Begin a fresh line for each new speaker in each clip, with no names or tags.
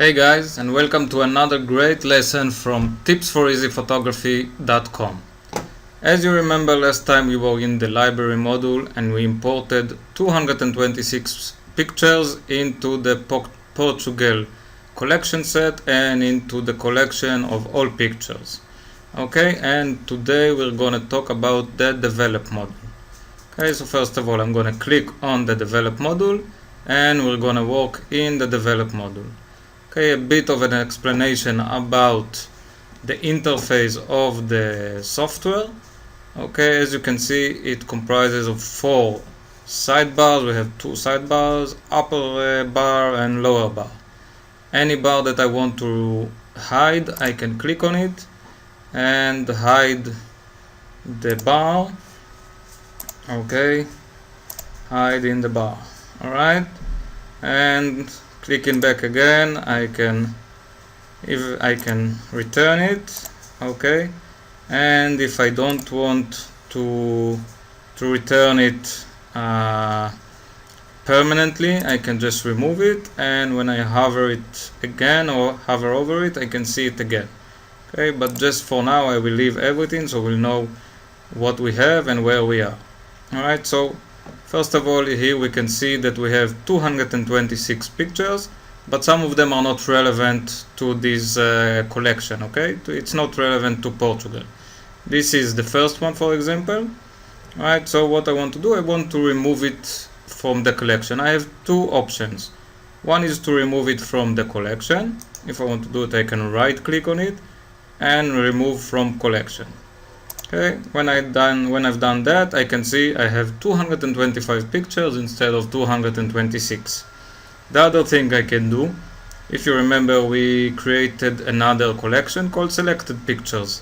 Hey guys, and welcome to another great lesson from tipsforeasyphotography.com. As you remember, last time we were in the library module and we imported 226 pictures into the Portugal collection set and into the collection of all pictures. Okay, and today we're gonna talk about the develop module. Okay, so first of all I'm gonna click on the develop module and we're gonna work in the develop module. Okay, a bit of an explanation about the interface of the software. Okay, as you can see, it comprises of 4 sidebars. We have 2 sidebars, upper bar and lower bar. Any bar that I want to hide, I can click on it and hide the bar. Okay, hide in the bar. Alright, and clicking back again, I can return it. Okay, and if I don't want to return it permanently, I can just remove it, and when I hover it again or hover over it, I can see it again. Okay, but just for now I will leave everything so we'll know what we have and where we are. Alright, so first of all, here we can see that we have 226 pictures, but some of them are not relevant to this collection. Okay, it's not relevant to Portugal. This is the first one, for example. Alright, so what I want to do, I want to remove it from the collection. I have 2 options. One is to remove it from the collection. If I want to do it, I can right click on it and remove from collection. Okay, when I've done that, I can see I have 225 pictures instead of 226. The other thing I can do, if you remember, we created another collection called selected pictures.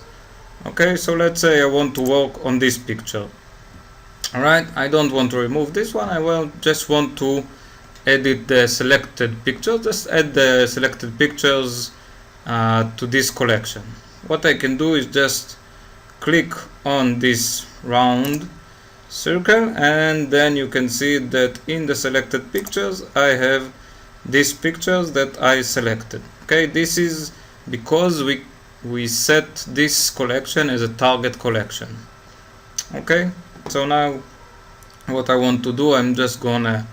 Okay, so let's say I want to work on this picture. Alright, I don't want to remove this one, I just want to edit the selected pictures. Just add the selected pictures to this collection. What I can do is just click on this round circle, and then you can see that in the selected pictures I have these pictures that I selected. Okay, this is because we set this collection as a target collection. Okay, so now what I want to do, I'm just gonna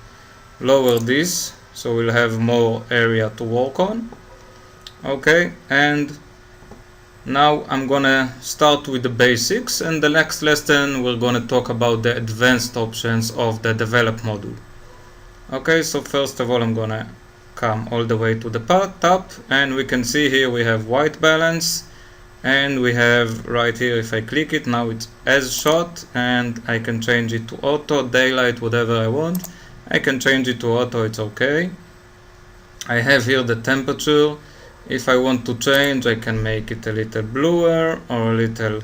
lower this so we'll have more area to work on. Okay, and now I'm gonna start with the basics, and the next lesson we're gonna talk about the advanced options of the develop module. Okay, so first of all I'm gonna come all the way to the top, and we can see here we have white balance, and we have right here, if I click it, now it's as shot, and I can change it to auto, daylight, whatever I want. I can change it to auto, it's okay. I have here the temperature. If I want to change, I can make it a little bluer or a little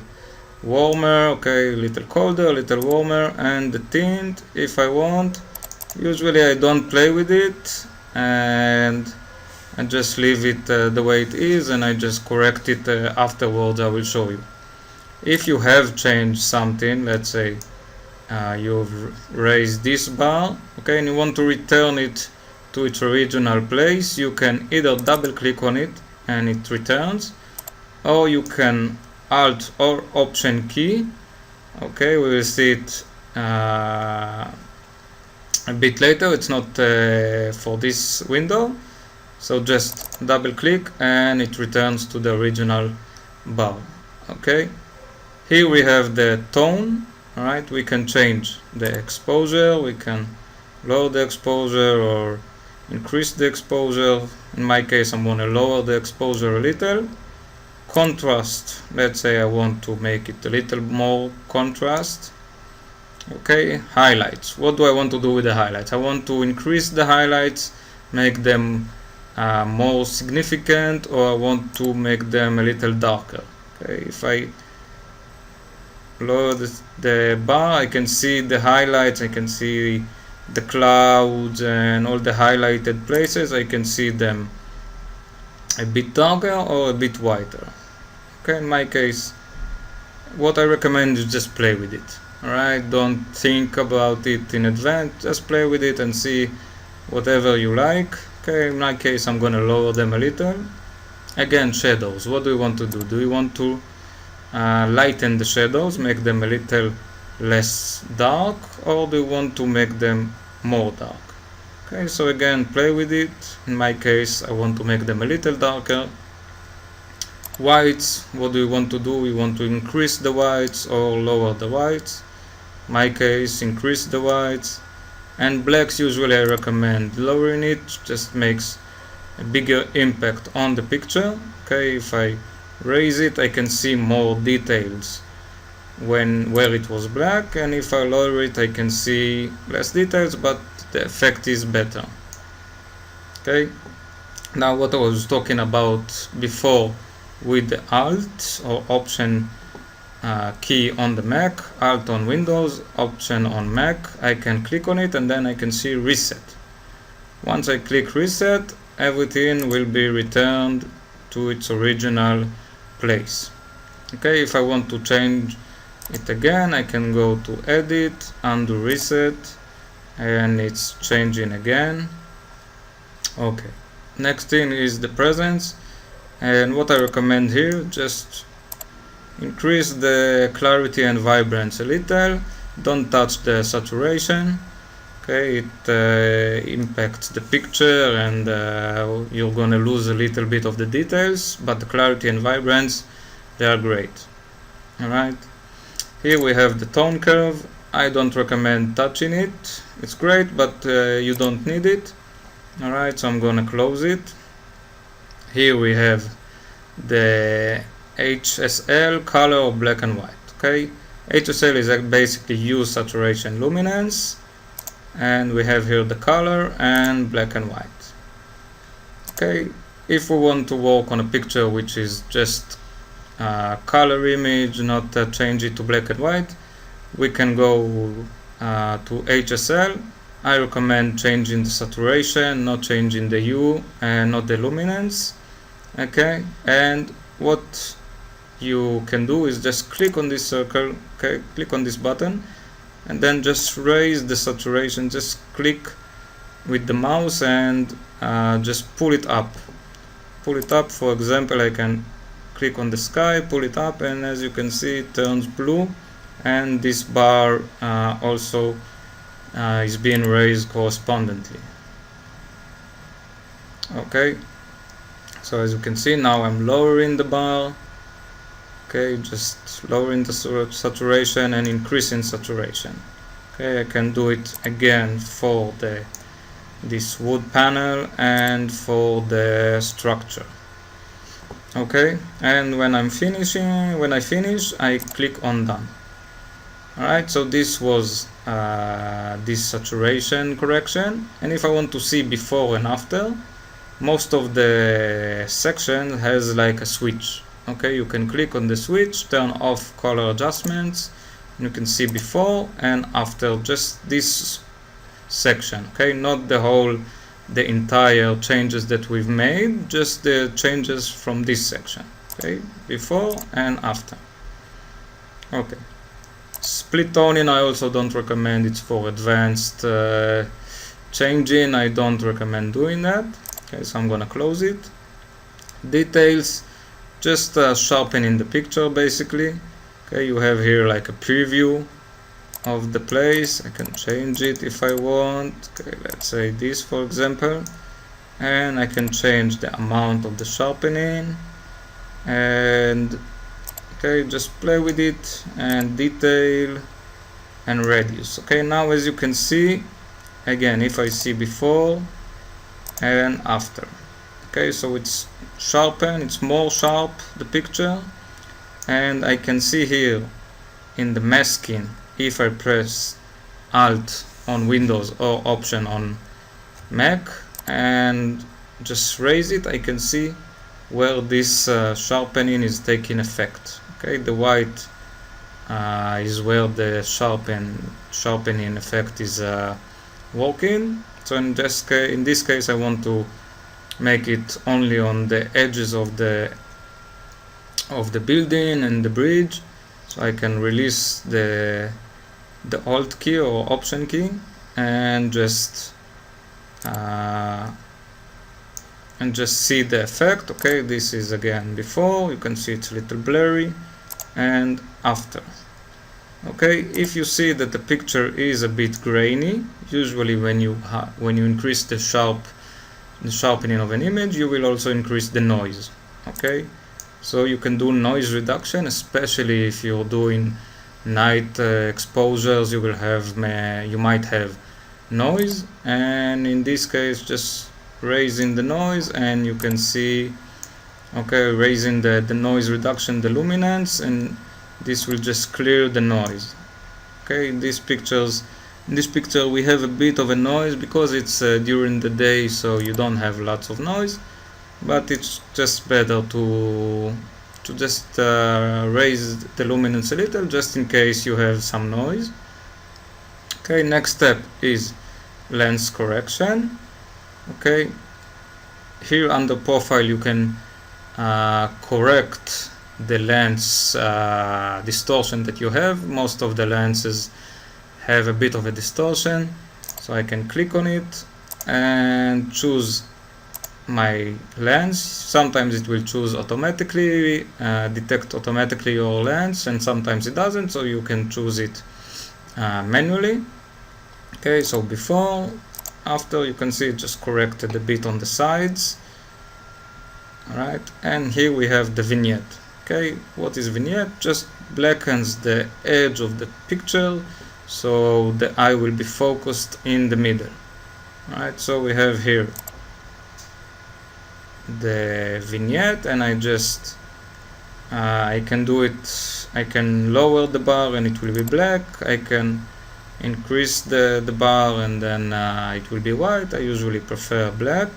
warmer. Okay, a little colder, a little warmer. And the tint, if I want. Usually I don't play with it and I just leave it the way it is, and I just correct it afterwards. I will show you. If you have changed something, let's say you've raised this bar, okay, and you want to return it to its original place, you can either double click on it and it returns, or you can Alt or Option key. Okay, we will see it a bit later, it's not for this window, so just double click and it returns to the original bar. Okay, here we have the tone. Alright, we can change the exposure, we can lower the exposure or increase the exposure. In my case, I'm going to lower the exposure a little. Contrast, let's say I want to make it a little more contrast. Okay, highlights, what do I want to do with the highlights? I want to increase the highlights, make them more significant, or I want to make them a little darker. Okay, if I lower the bar, I can see the highlights, I can see the clouds and all the highlighted places. I can see them a bit darker or a bit whiter. Okay, in my case, what I recommend is just play with it. Alright, don't think about it in advance, just play with it and see whatever you like. Okay, in my case I'm gonna lower them a little. Again, shadows, what do we want to do? Do we want to lighten the shadows, make them a little less dark, or do we want to make them more dark? Okay, so again, play with it. In my case, I want to make them a little darker. Whites, what do we want to do? We want to increase the whites or lower the whites. In my case, increase the whites. And blacks, usually I recommend lowering it, just makes a bigger impact on the picture. Okay, if I raise it, I can see more details where it was black, and if I lower it, I can see less details, but the effect is better. Okay, now what I was talking about before with the Alt or Option key on the Mac, Alt on Windows, Option on Mac, I can click on it and then I can see Reset. Once I click Reset, everything will be returned to its original place. Okay, if I want to change it again, I can go to Edit, Undo Reset, and it's changing again. Okay, next thing is the presence, and what I recommend here, just increase the clarity and vibrance a little, don't touch the saturation. Okay, it impacts the picture and you're gonna lose a little bit of the details, but the clarity and vibrance, they are great. Alright, here we have the tone curve. I don't recommend touching it, it's great, but you don't need it. Alright, so I'm gonna close it. Here we have the HSL, color of black and white. Okay, HSL is basically hue, saturation, luminance, and we have here the color and black and white. Okay, if we want to work on a picture which is just color image, not change it to black and white, we can go to HSL. I recommend changing the saturation, not changing the hue and not the luminance. Okay, and what you can do is just click on this circle. Okay, click on this button and then just raise the saturation, just click with the mouse and just pull it up. For example, I can click on the sky, pull it up, and as you can see it turns blue, and this bar also is being raised correspondingly. Okay, so as you can see now I'm lowering the bar. Okay, just lowering the saturation and increasing saturation. Okay, I can do it again for this wood panel and for the structure. Okay, and when I finish, I click on done. Alright, so this was this saturation correction, and if I want to see before and after, most of the section has like a switch. Okay, you can click on the switch, turn off color adjustments, and you can see before and after just this section. Okay, not the entire changes that we've made, just the changes from this section. Okay, before and after. Okay, split toning I also don't recommend. It's for advanced changing. I don't recommend doing that. Okay, so I'm gonna close it. Details, just sharpening the picture basically. Okay, you have here like a preview of the place. I can change it if I want. Okay, let's say this for example, and I can change the amount of the sharpening, and okay, just play with it, and detail and radius. Okay, now as you can see, again, if I see before and after, okay, so it's sharpened, it's more sharp, the picture, and I can see here in the masking, if I press Alt on Windows or Option on Mac and just raise it, I can see where this sharpening is taking effect. Okay, the white is where the sharpening effect is working. So in this case I want to make it only on the edges of the building and the bridge, so I can release the Alt key or Option key and just and just see the effect. Okay, this is again before, you can see it's a little blurry, and after. Okay, if you see that the picture is a bit grainy, usually when you increase the sharpening of an image, you will also increase the noise. Okay, so you can do noise reduction, especially if you're doing night exposures. You might have noise, and in this case just raising the noise, and you can see, okay, raising the noise reduction, the luminance, and this will just clear the noise. Okay, in this picture we have a bit of a noise because it's during the day, so you don't have lots of noise, but it's just better to just raise the luminance a little, just in case you have some noise. Okay, next step is lens correction. Okay, here under profile you can correct the lens distortion that you have. Most of the lenses have a bit of a distortion, so I can click on it and choose my lens. Sometimes it will choose automatically, detect automatically your lens, and sometimes it doesn't, so you can choose it manually. Okay, so before, after, you can see it just corrected a bit on the sides. Alright, and here we have the vignette. Okay, what is vignette? Just blackens the edge of the picture, so the eye will be focused in the middle. Alright, so we have here the vignette, and I just I can do it. I can lower the bar and it will be black. I can increase the bar and then it will be white. I usually prefer black.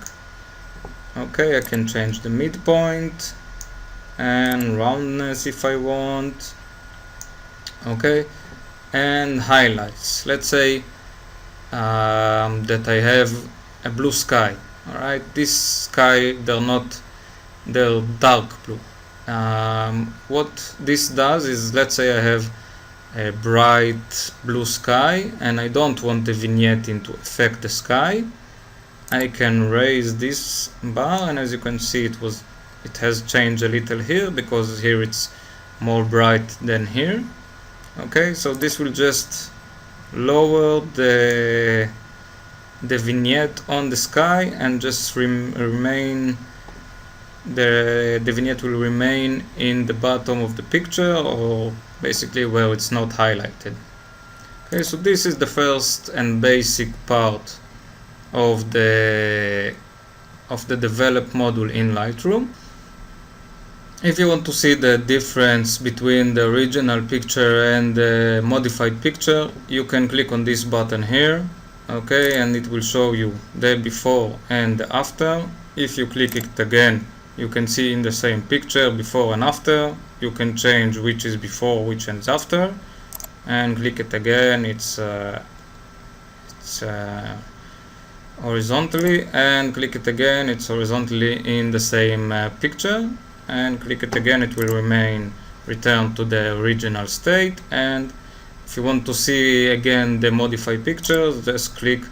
Okay, I can change the midpoint and roundness if I want. Okay, and highlights. Let's say that I have a blue sky. Alright, this sky, they're dark blue. What this does is, let's say I have a bright blue sky and I don't want the vignette to affect the sky. I can raise this bar, and as you can see it has changed a little here, because here it's more bright than here. Okay, so this will just lower the vignette on the sky and just remain the vignette will remain in the bottom of the picture, or basically where it's not highlighted. Okay, so this is the first and basic part of the develop module in Lightroom. If you want to see the difference between the original picture and the modified picture, you can click on this button here. Okay, and it will show you the before and the after. If you click it again, you can see in the same picture before and after. You can change which is before, which is after, and click it again, it's horizontally, and click it again, it's horizontally in the same picture, and click it again, it will return to the original state. And if you want to see again the modified pictures, just click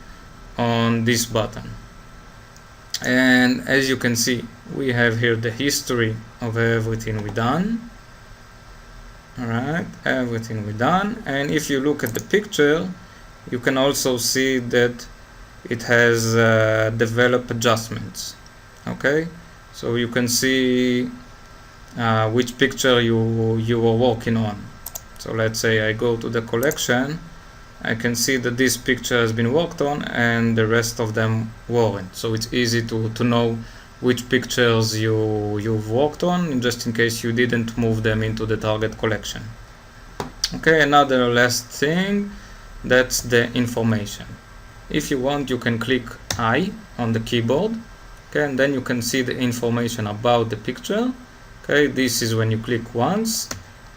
on this button. And as you can see, we have here the history of everything we done. Alright, everything we done. And if you look at the picture, you can also see that it has developed adjustments. Okay, so you can see which picture you were working on. So let's say I go to the collection, I can see that this picture has been worked on and the rest of them weren't. So it's easy to know which pictures you've worked on, just in case you didn't move them into the target collection. Okay, another last thing, that's the information. If you want, you can click I on the keyboard, okay, and then you can see the information about the picture. Okay, this is when you click once.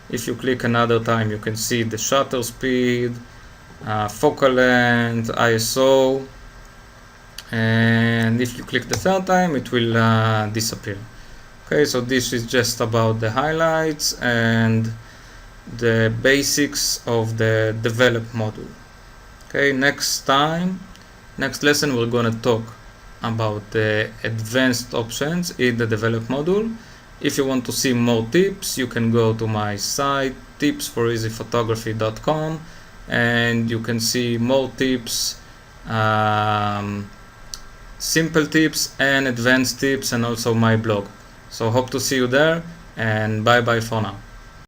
If you click another time, you can see the shutter speed, focal length, ISO, and if you click the third time, it will disappear. Okay, so this is just about the highlights and the basics of the develop module. Okay, next lesson we're gonna talk about the advanced options in the develop module. If you want to see more tips, you can go to my site tipsforeasyphotography.com, and you can see more tips, simple tips and advanced tips, and also my blog. So hope to see you there, and bye bye for now.